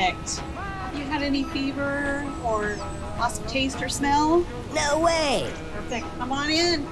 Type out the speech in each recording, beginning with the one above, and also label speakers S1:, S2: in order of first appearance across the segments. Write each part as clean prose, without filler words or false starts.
S1: Perfect. Have you had any fever or loss of taste or smell?
S2: No way!
S1: Perfect. Come on in.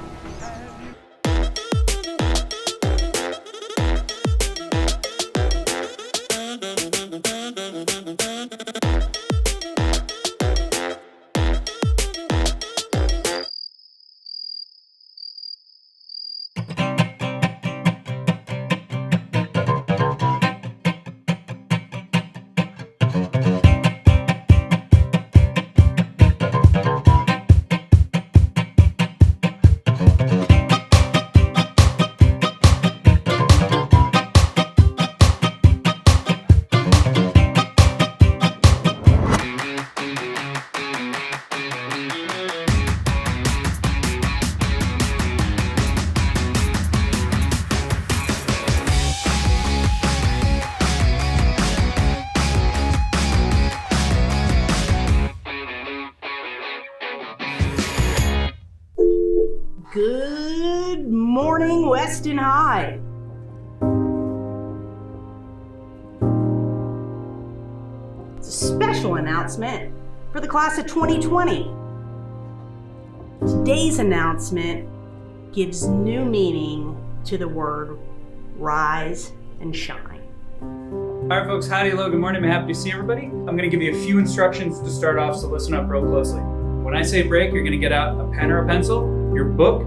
S3: Good morning, Weston High. It's a special announcement for the class of 2020. Today's announcement gives new meaning to the word rise and shine.
S4: All right, folks, howdy, hello, good morning. I'm happy to see everybody. I'm going to give you a few instructions to start off, so listen up real closely. When I say break, you're going to get out a pen or a pencil, your book,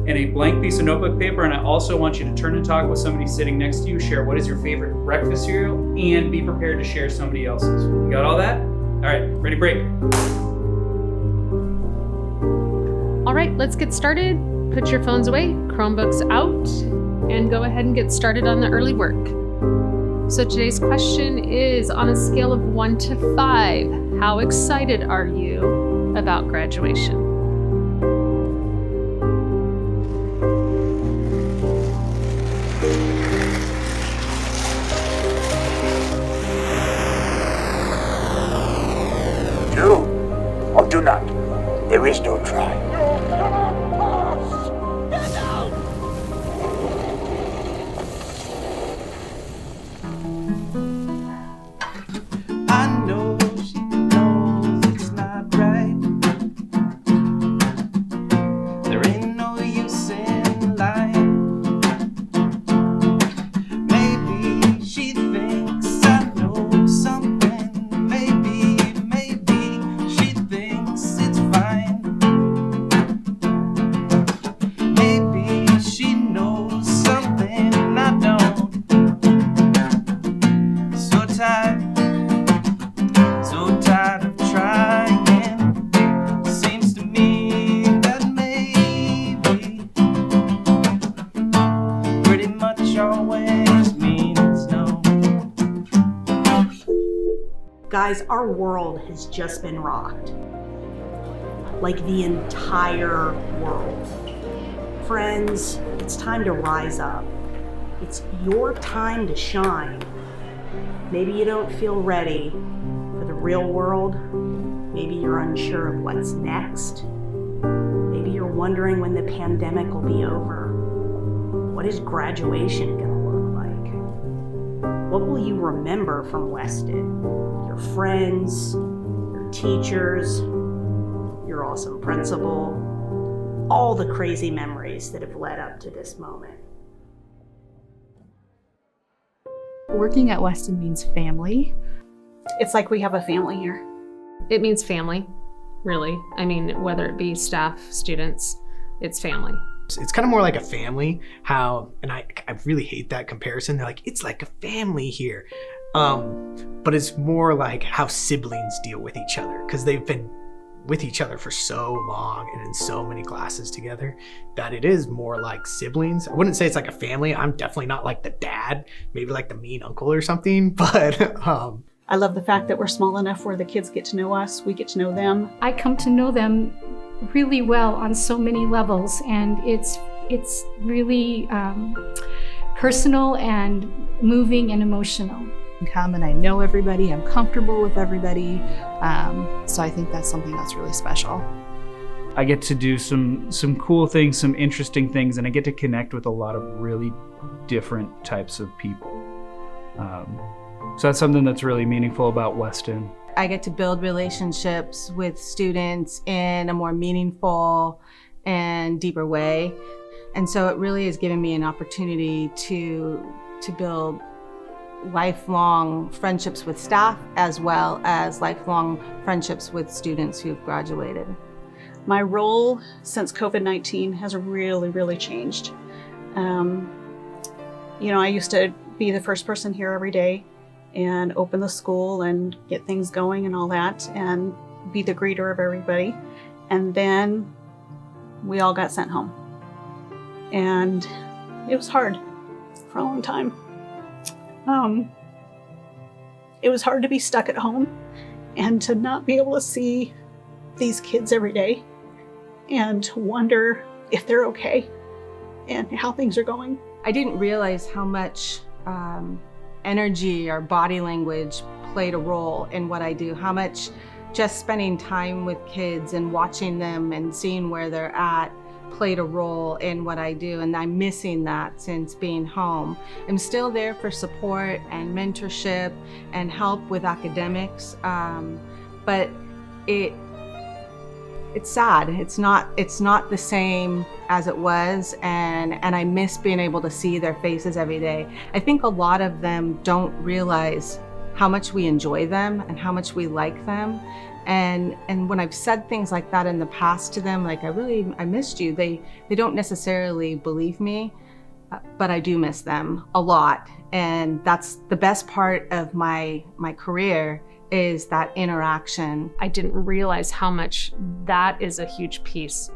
S4: and a blank piece of notebook paper, and I also want you to turn and talk with somebody sitting next to you, share what is your favorite breakfast cereal, and be prepared to share somebody else's. You got all that? All right, ready, break.
S5: All right, let's get started. Put your phones away, Chromebooks out, and go ahead and get started on the early work. So today's question is, on a scale of 1 to 5, how excited are you about graduation?
S6: Do or do not. There is no try.
S7: I know she knows it's not right. There ain't no use in lying. Maybe she thinks I know something. Maybe she thinks it's fine. Maybe she knows something I don't. So tired of trying. Seems to me that maybe pretty much always means no.
S3: Guys, our world has just been rocked. Like the entire world. Friends, it's time to rise up. It's your time to shine. Maybe you don't feel ready for the real world. Maybe you're unsure of what's next. Maybe you're wondering when the pandemic will be over. What is graduation gonna look like? What will you remember from Weston? Your friends, your teachers, your awesome principal, all the crazy memories that have led up to this moment.
S8: Working at Weston means family.
S1: It's like we have a family here.
S5: It means family, really. I mean, whether it be staff, students, it's family.
S9: It's kind of more like a family, and I really hate that comparison. They're like, it's like a family here. But it's more like how siblings deal with each other, because they've been with each other for so long and in so many classes together that it is more like siblings. I wouldn't say it's like a family. I'm definitely not like the dad, maybe like the mean uncle or something, but
S1: I love the fact that we're small enough where the kids get to know us, we get to know them.
S10: I come to know them really well on so many levels, and it's really personal and moving and emotional.
S8: Come and I know everybody, I'm comfortable with everybody, so I think that's something that's really special.
S4: I get to do some cool things, some interesting things, and I get to connect with a lot of really different types of people. So that's something that's really meaningful about Weston.
S2: I get to build relationships with students in a more meaningful and deeper way. And so it really has given me an opportunity to build lifelong friendships with staff as well as lifelong friendships with students who've graduated.
S1: My role since COVID-19 has really, really changed. I used to be the first person here every day and open the school and get things going and all that and be the greeter of everybody. And then we all got sent home. And it was hard for a long time. It was hard to be stuck at home and to not be able to see these kids every day and wonder if they're okay and how things are going.
S2: I didn't realize how much energy or body language played a role in what I do, how much just spending time with kids and watching them and seeing where they're at played a role in what I do, and I'm missing that since being home. I'm still there for support and mentorship and help with academics, but it's sad. It's not the same as it was, and I miss being able to see their faces every day. I think a lot of them don't realize how much we enjoy them and how much we like them. And when I've said things like that in the past to them, like I missed you, they don't necessarily believe me, but I do miss them a lot. And that's the best part of my career, is that interaction.
S5: I didn't realize how much that is a huge piece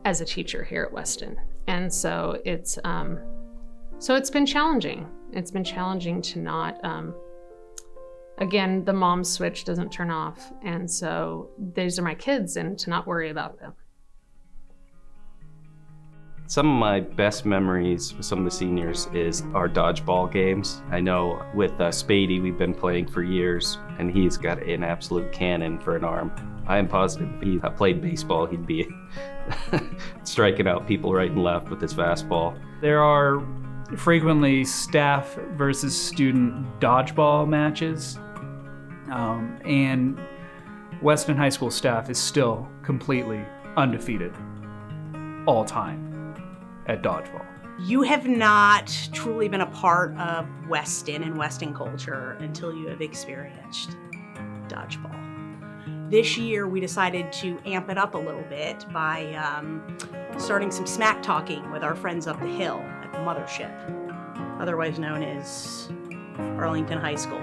S5: as a teacher here at Weston. And so it's been challenging. It's been challenging to not, again, the mom switch doesn't turn off. And so these are my kids, and to not worry about them.
S11: Some of my best memories with some of the seniors is our dodgeball games. I know with Spady, we've been playing for years, and he's got an absolute cannon for an arm. I am positive if he played baseball, he'd be striking out people right and left with his fastball.
S4: There are frequently staff versus student dodgeball matches, and Weston High School staff is still completely undefeated all time at dodgeball.
S3: You have not truly been a part of Weston and Weston culture until you have experienced dodgeball. This year, we decided to amp it up a little bit by starting some smack talking with our friends up the hill at the mothership, otherwise known as Arlington High School,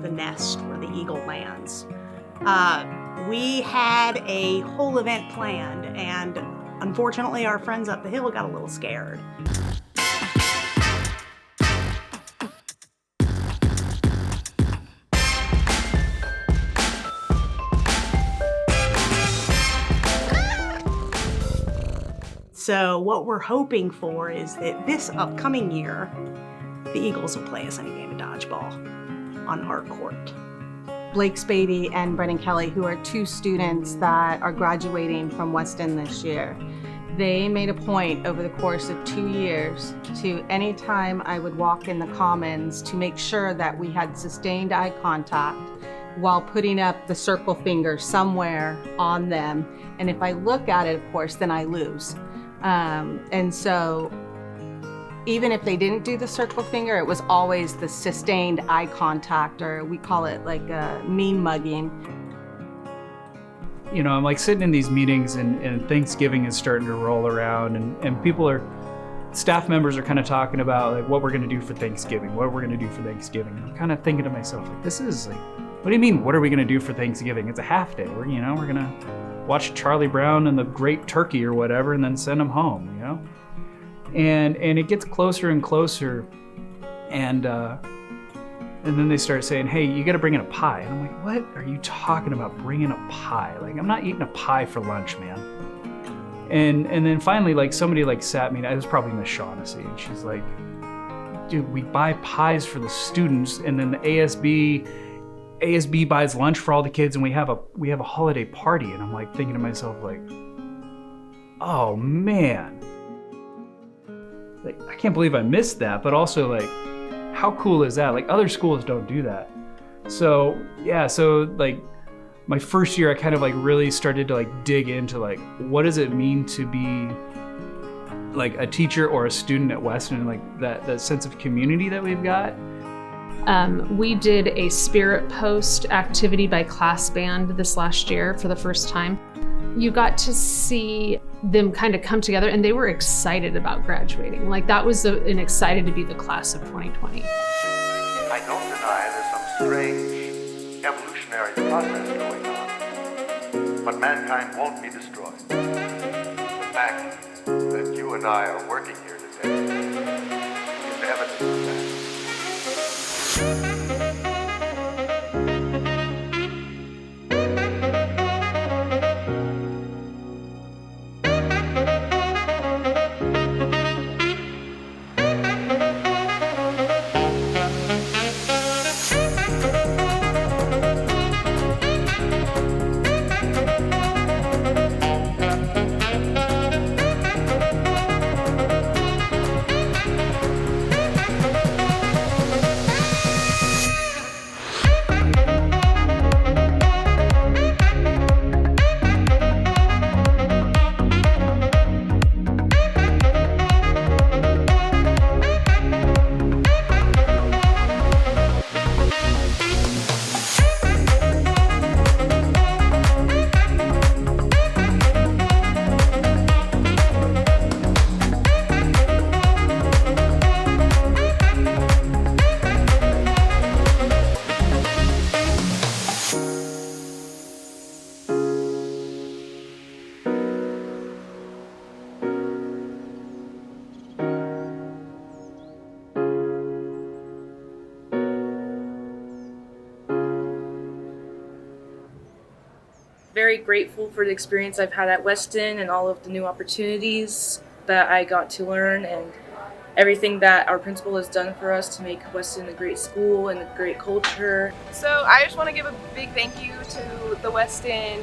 S3: the nest where the eagle lands. We had a whole event planned, and unfortunately, our friends up the hill got a little scared. So what we're hoping for is that this upcoming year, the Eagles will play us in a game of dodgeball on our court.
S2: Blake Spady and Brennan Kelly, who are two students that are graduating from Weston this year, they made a point over the course of 2 years to, anytime I would walk in the commons, to make sure that we had sustained eye contact while putting up the circle finger somewhere on them. And if I look at it, of course, then I lose. And so even if they didn't do the circle finger, it was always the sustained eye contact, or we call it like a mean mugging.
S4: I'm like sitting in these meetings, and Thanksgiving is starting to roll around, and staff members are kind of talking about like what we're going to do for Thanksgiving, I'm kind of thinking to myself, like, this is like, what do you mean, what are we going to do for Thanksgiving? It's a half day. We're going to watch Charlie Brown and the Great Turkey or whatever, and then send them home, And it gets closer and closer, and then they start saying, hey, you got to bring in a pie. And I'm like, what are you talking about, bringing a pie? Like, I'm not eating a pie for lunch, man. And then finally, like, somebody like sat me, it was probably Miss Shaughnessy, and she's like, dude, we buy pies for the students, and then the ASB buys lunch for all the kids, and we have a holiday party. And I'm like thinking to myself, like, oh man, like, I can't believe I missed that. But also, like, how cool is that? Like, other schools don't do that. So yeah, so like my first year I kind of like really started to like dig into like, what does it mean to be like a teacher or a student at Weston, and like that sense of community that we've got.
S5: We did a spirit post activity by class band this last year for the first time. You got to see them kind of come together, and they were excited about graduating. Like, that was an excited to be the class of 2020.
S6: I don't deny there's some strange evolutionary process going on, but mankind won't be destroyed. The fact that you and I are working here today is evidence of that.
S12: Very grateful for the experience I've had at Weston and all of the new opportunities that I got to learn and everything that our principal has done for us to make Weston a great school and a great culture.
S13: So I just want to give a big thank you to the Weston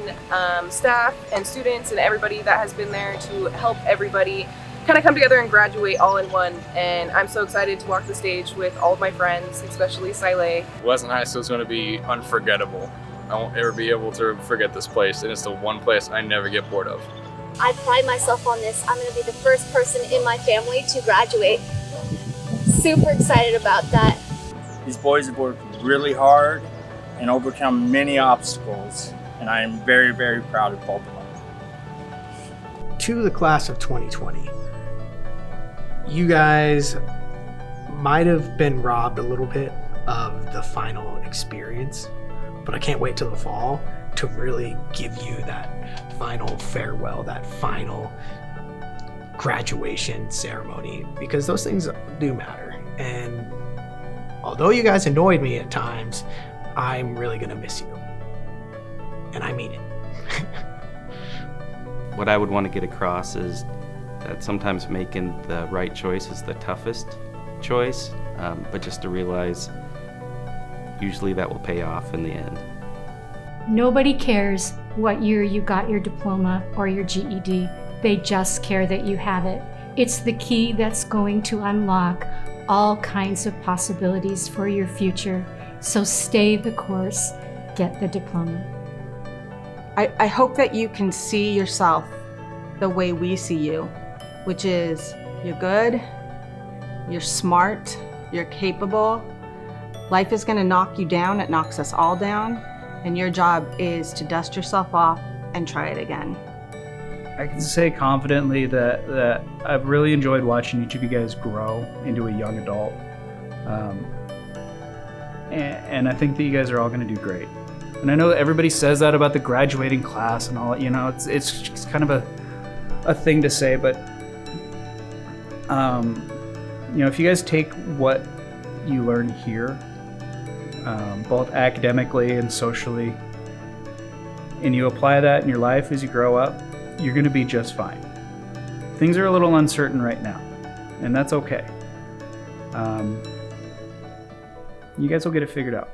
S13: staff and students and everybody that has been there to help everybody kind of come together and graduate all in one. And I'm so excited to walk the stage with all of my friends, especially Siley.
S14: Weston High School is going to be unforgettable. I won't ever be able to forget this place, and it's the one place I never get bored of.
S15: I pride myself on this. I'm going to be the first person in my family to graduate. Super excited about that.
S16: These boys have worked really hard and overcome many obstacles, and I am very, very proud of both of them.
S9: To the class of 2020, you guys might have been robbed a little bit of the final experience, but I can't wait till the fall to really give you that final farewell, that final graduation ceremony, because those things do matter. And although you guys annoyed me at times, I'm really gonna miss you. And I mean it.
S11: What I would want to get across is that sometimes making the right choice is the toughest choice, but just to realize usually that will pay off in the end.
S10: Nobody cares what year you got your diploma or your GED. They just care that you have it. It's the key that's going to unlock all kinds of possibilities for your future. So stay the course, get the diploma.
S2: I hope that you can see yourself the way we see you, which is you're good, you're smart, you're capable. Life is gonna knock you down, it knocks us all down, and your job is to dust yourself off and try it again.
S4: I can say confidently that I've really enjoyed watching each of you guys grow into a young adult. And I think that you guys are all gonna do great. And I know that everybody says that about the graduating class and all, you know, it's kind of a thing to say, but you know, if you guys take what you learn here, both academically and socially, and you apply that in your life as you grow up, you're gonna be just fine. Things are a little uncertain right now, and that's okay. You guys will get it figured out.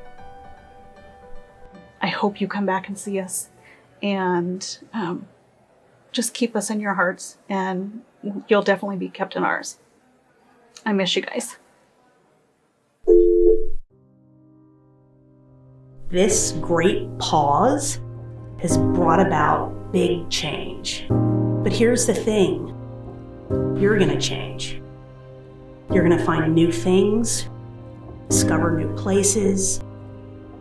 S1: I hope you come back and see us, and just keep us in your hearts, and you'll definitely be kept in ours. I miss you guys.
S3: This great pause has brought about big change. But here's the thing, you're gonna change. You're gonna find new things, discover new places,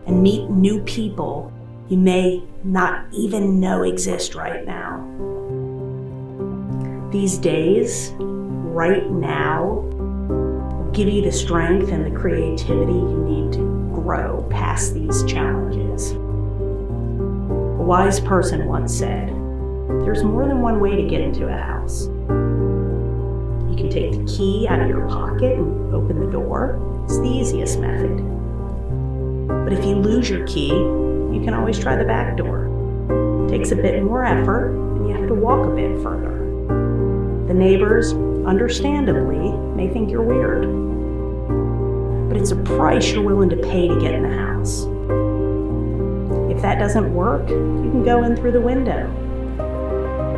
S3: and meet new people you may not even know exist right now. These days, right now, will give you the strength and the creativity you need to grow past these challenges. A wise person once said, there's more than one way to get into a house. You can take the key out of your pocket and open the door. It's the easiest method. But if you lose your key, you can always try the back door. It takes a bit more effort and you have to walk a bit further. The neighbors, understandably, may think you're weird. But it's a price you're willing to pay to get in the house. If that doesn't work, you can go in through the window.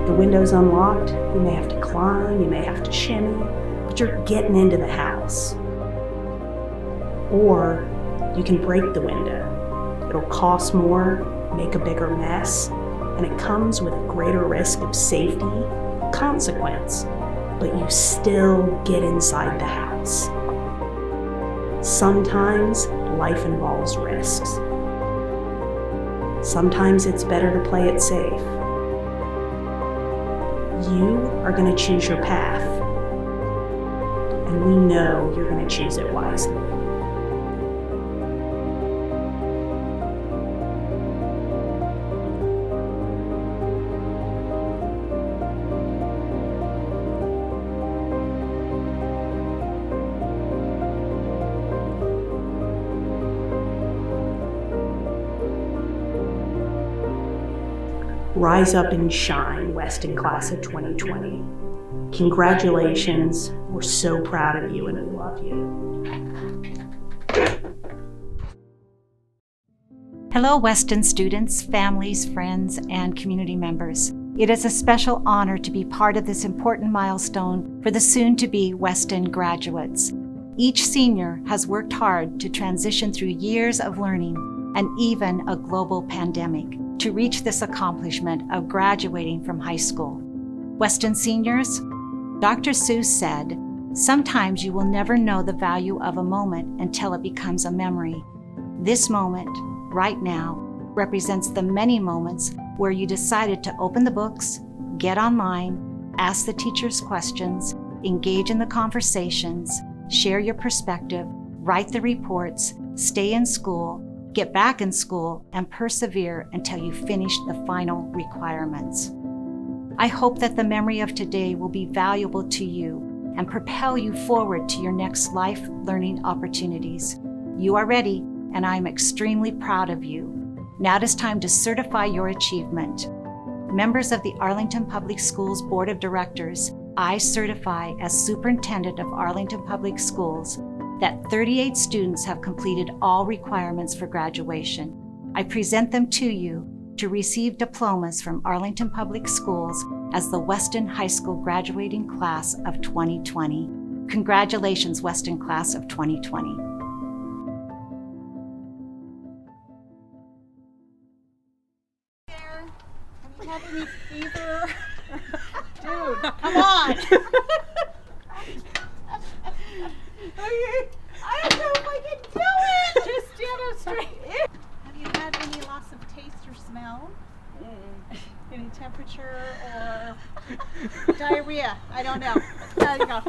S3: If the window's unlocked, you may have to climb, you may have to shimmy, but you're getting into the house. Or you can break the window. It'll cost more, make a bigger mess, and it comes with a greater risk of safety, consequence, but you still get inside the house. Sometimes life involves risks. Sometimes it's better to play it safe. You are going to choose your path, and we know you're going to choose it wisely. Rise up and shine, Weston Class of 2020. Congratulations, we're so proud of you and we love you.
S17: Hello, Weston students, families, friends, and community members. It is a special honor to be part of this important milestone for the soon-to-be Weston graduates. Each senior has worked hard to transition through years of learning and even a global pandemic to reach this accomplishment of graduating from high school. Weston seniors, Dr. Seuss said, "Sometimes you will never know the value of a moment until it becomes a memory." This moment, right now, represents the many moments where you decided to open the books, get online, ask the teachers questions, engage in the conversations, share your perspective, write the reports, stay in school, get back in school, and persevere until you finish the final requirements. I hope that the memory of today will be valuable to you and propel you forward to your next life learning opportunities. You are ready, and I am extremely proud of you. Now it is time to certify your achievement. Members of the Arlington Public Schools Board of Directors, I certify as Superintendent of Arlington Public Schools that 38 students have completed all requirements for graduation. I present them to you to receive diplomas from Arlington Public Schools as the Weston High School graduating class of 2020. Congratulations, Weston Class of 2020.
S18: Have any fever? Dude, come on! Okay, I don't know if I can do it! Just stand up straight. Have you had any loss of taste or smell? Any temperature or diarrhea? I don't know. There you go.